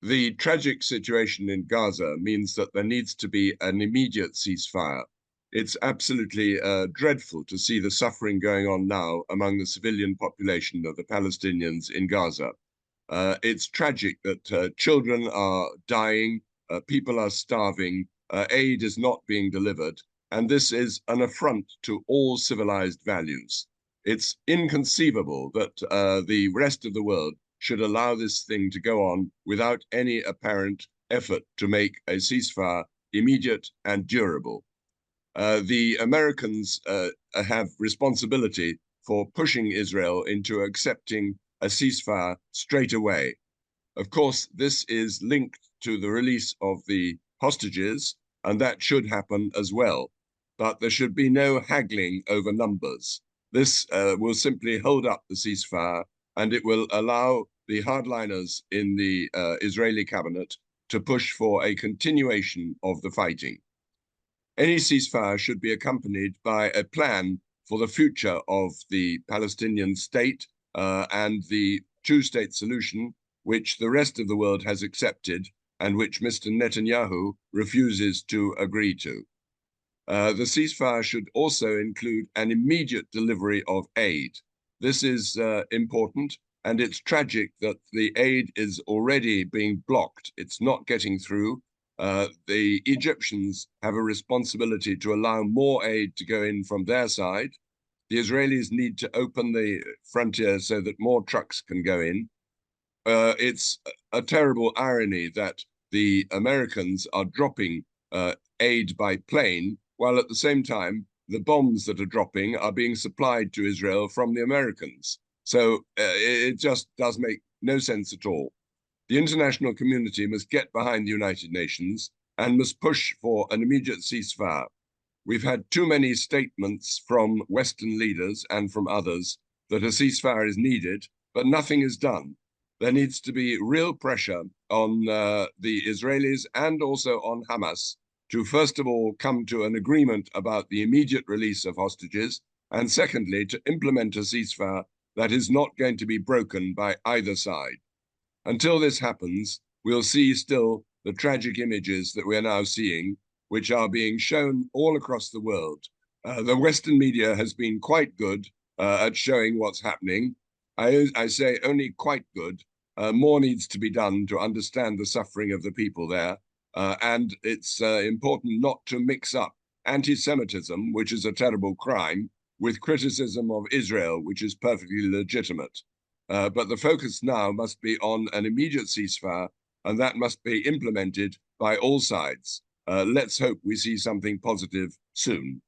The tragic situation in Gaza means that there needs to be an immediate ceasefire. It's absolutely dreadful to see the suffering going on now among the civilian population of the Palestinians in Gaza. It's tragic that children are dying, people are starving, aid is not being delivered, and this is an affront to all civilized values. It's inconceivable that the rest of the world should allow this thing to go on without any apparent effort to make a ceasefire immediate and durable. The Americans have responsibility for pushing Israel into accepting a ceasefire straight away. Of course, this is linked to the release of the hostages, and that should happen as well. But there should be no haggling over numbers. This will simply hold up the ceasefire, and it will allow the hardliners in the Israeli cabinet to push for a continuation of the fighting. Any ceasefire should be accompanied by a plan for the future of the Palestinian state and the two-state solution, which the rest of the world has accepted and which Mr. Netanyahu refuses to agree to. The ceasefire should also include an immediate delivery of aid. This is important, and it's tragic that the aid is already being blocked. It's not getting through. The Egyptians have a responsibility to allow more aid to go in from their side. The Israelis need to open the frontier so that more trucks can go in. It's a terrible irony that the Americans are dropping aid by plane, while at the same time, the bombs that are dropping are being supplied to Israel from the Americans. So it just does make no sense at all. The international community must get behind the United Nations and must push for an immediate ceasefire. We've had too many statements from Western leaders and from others that a ceasefire is needed, but nothing is done. There needs to be real pressure on the Israelis and also on Hamas to, first of all, come to an agreement about the immediate release of hostages, and secondly, to implement a ceasefire that is not going to be broken by either side. Until this happens, we'll see still the tragic images that we're now seeing, which are being shown all across the world. The Western media has been quite good at showing what's happening. I say only quite good. More needs to be done to understand the suffering of the people there. And it's important not to mix up anti-Semitism, which is a terrible crime, with criticism of Israel, which is perfectly legitimate. But the focus now must be on an immediate ceasefire, and that must be implemented by all sides. Let's hope we see something positive soon.